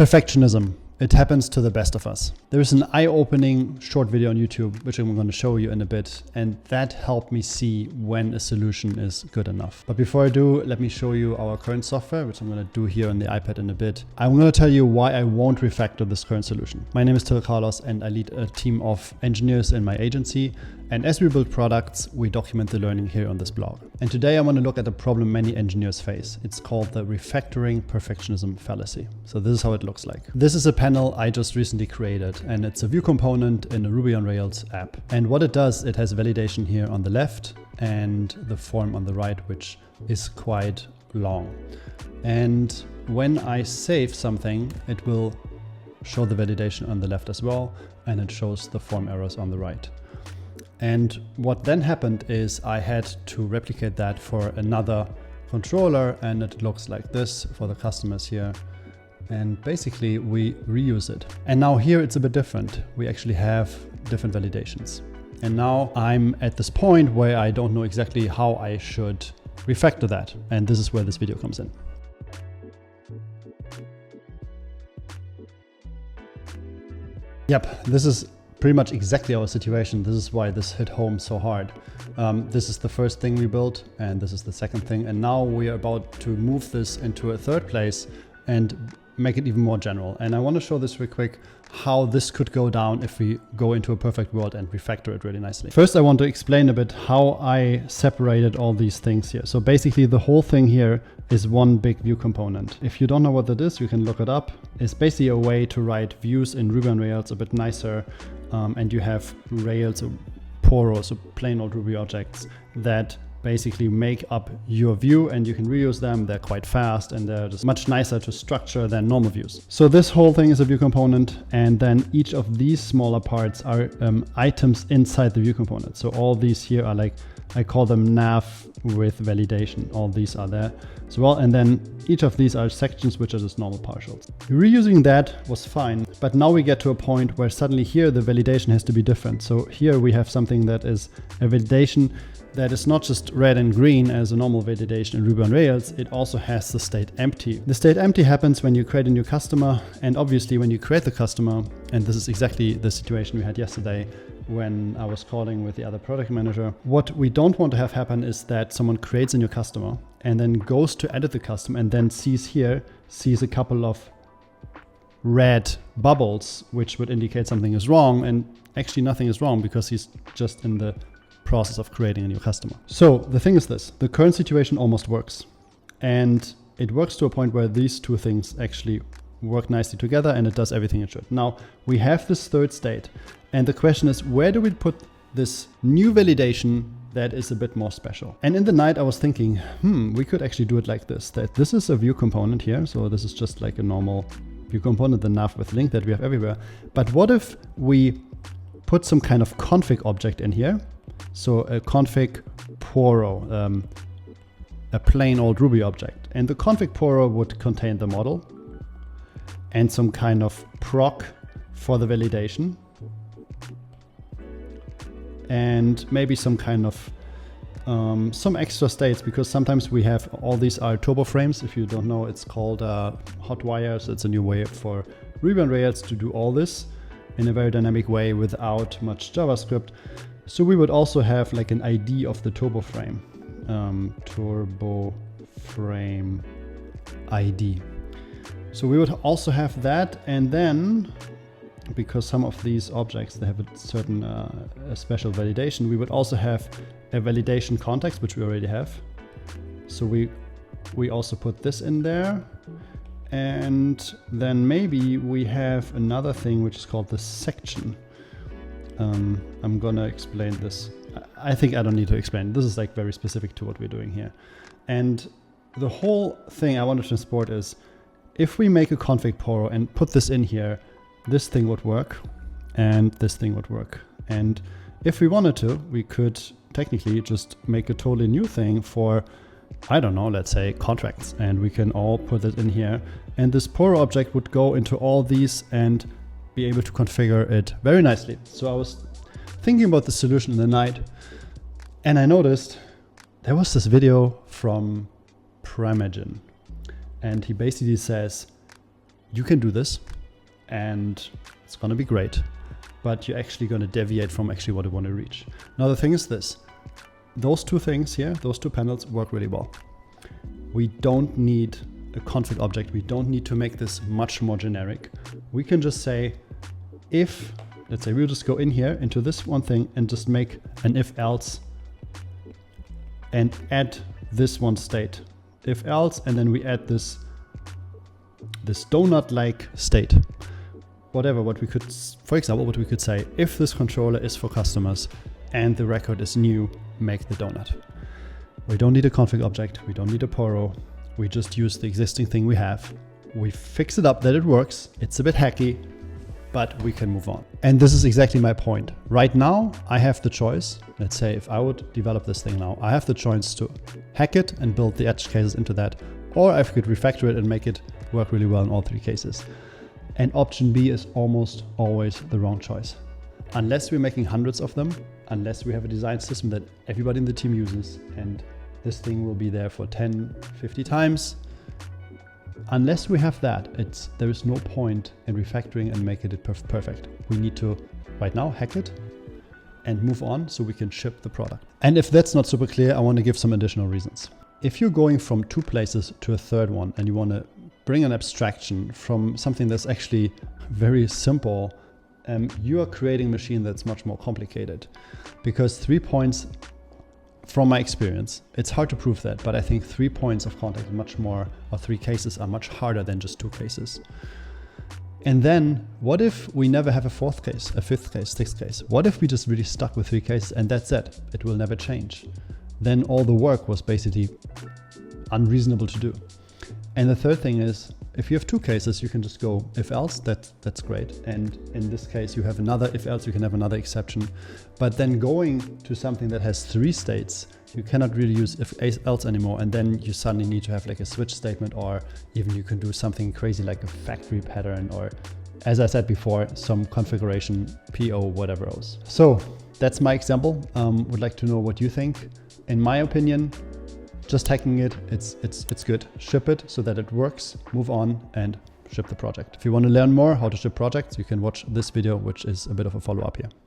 Perfectionism. It happens to the best of us. There is an eye-opening short video on YouTube, which I'm going to show you in a bit, and that helped me see when a solution is good enough. But before I do, let me show you our current software, which I'm going to do here on the iPad in a bit. I'm going to tell you why I won't refactor this current solution. My name is Till Carlos, and I lead a team of engineers in my agency. And as we build products, we document the learning here on this blog. And today I want to look at a problem many engineers face. It's called the refactoring-perfectionism fallacy. So this is how it looks like. This is a panel I just recently created, and it's a view component in a Ruby on Rails app. And what it does, it has validation here on the left and the form on the right, which is quite long. And when I save something, it will show the validation on the left as well, and it shows the form errors on the right. And what then happened is I had to replicate that for another controller, and it looks like this for the customers here. And basically we reuse it. And now here it's a bit different. We actually have different validations. And now I'm at this point where I don't know exactly how I should refactor that. And this is where this video comes in. Yep, this is pretty much exactly our situation. This is why this hit home so hard. This is the first thing we built, and this is the second thing. And now we are about to move this into a third place and make it even more general. And I want to show this real quick, how this could go down if we go into a perfect world and refactor it really nicely. First, I want to explain a bit how I separated all these things here. So basically the whole thing here is one big view component. If you don't know what that is, you can look it up. It's basically a way to write views in Ruby on Rails a bit nicer. And you have Rails, or Poro, so plain old Ruby objects that basically make up your view, and you can reuse them. They're quite fast and they're just much nicer to structure than normal views. So this whole thing is a view component, and then each of these smaller parts are items inside the view component. So all these here are like, I call them nav with validation. All these are there as well. And then each of these are sections which are just normal partials. Reusing that was fine, but now we get to a point where suddenly here the validation has to be different. So here we have something that is a validation that is not just red and green as a normal validation in Ruby on Rails. It also has the state empty. The state empty happens when you create a new customer, and obviously when you create the customer, and this is exactly the situation we had yesterday when I was calling with the other product manager. What we don't want to have happen is that someone creates a new customer and then goes to edit the custom and then sees a couple of red bubbles, which would indicate something is wrong, and actually nothing is wrong because he's just in the process of creating a new customer. So the thing is this, the current situation almost works, and it works to a point where these two things actually work nicely together, and it does everything it should. Now we have this third state, and the question is, where do we put this new validation that is a bit more special? And in the night I was thinking, we could actually do it like this, that this is a view component here. So this is just like a normal view component, the nav with link that we have everywhere. But what if we put some kind of config object in here? So a config poro, a plain old Ruby object. And the config poro would contain the model and some kind of proc for the validation, and maybe some kind of some extra states, because sometimes we have all these are turbo frames. If you don't know, it's called hotwire. So it's a new way for Ruby on Rails to do all this in a very dynamic way without much JavaScript. So we would also have like an ID of the turbo frame, turbo frame ID. So we would also have that, and then because some of these objects, they have a certain a special validation, we would also have a validation context, which we already have. So we also put this in there, and then maybe we have another thing which is called the section. I'm gonna explain this. I think I don't need to explain. This is like very specific to what we're doing here. And the whole thing I want to transport is, if we make a config poro and put this in here, this thing would work and this thing would work. And if we wanted to, we could technically just make a totally new thing for, I don't know, let's say contracts, and we can all put it in here. And this poro object would go into all these and be able to configure it very nicely. So I was thinking about the solution in the night, and I noticed there was this video from Pragmatic, and he basically says, you can do this and it's going to be great, but you're actually going to deviate from actually what you want to reach. Now, the thing is this, those two things here, those two panels work really well. We don't need a config object. We don't need to make this much more generic. We can just say, if, let's say we'll just go in here into this one thing and just make an if else and add this one state, if else, and then we add this donut-like state. Whatever, what we could, for example, what we could say, if this controller is for customers and the record is new, make the donut. We don't need a config object. We don't need a poro. We just use the existing thing we have. We fix it up that it works. It's a bit hacky, but we can move on. And this is exactly my point. Right now, I have the choice. Let's say if I would develop this thing now, I have the choice to hack it and build the edge cases into that, or I could refactor it and make it work really well in all three cases. And option B is almost always the wrong choice. Unless we're making hundreds of them, unless we have a design system that everybody in the team uses, and this thing will be there for 10, 50 times. Unless we have that, there is no point in refactoring and making it perfect. We need to, right now, hack it and move on so we can ship the product. And if that's not super clear, I want to give some additional reasons. If you're going from two places to a third one and you want to bring an abstraction from something that's actually very simple, you are creating a machine that's much more complicated, because 3 points, from my experience, it's hard to prove that, but I think 3 points of contact are much more, or 3 cases are much harder than just 2 cases. And then what if we never have a 4th case, a 5th case, 6th case? What if we just really stuck with 3 cases and that's it? It will never change. Then all the work was basically unreasonable to do. And the third thing is, if you have 2 cases, you can just go if else, that's great. And in this case, you have another if else, you can have another exception. But then going to something that has 3 states, you cannot really use if else anymore. And then you suddenly need to have like a switch statement, or even you can do something crazy like a factory pattern, or as I said before, some configuration, PO, whatever else. So that's my example. Would like to know what you think. In my opinion, just hacking it, it's good. Ship it so that it works, move on and ship the project. If you want to learn more how to ship projects, you can watch this video, which is a bit of a follow-up here.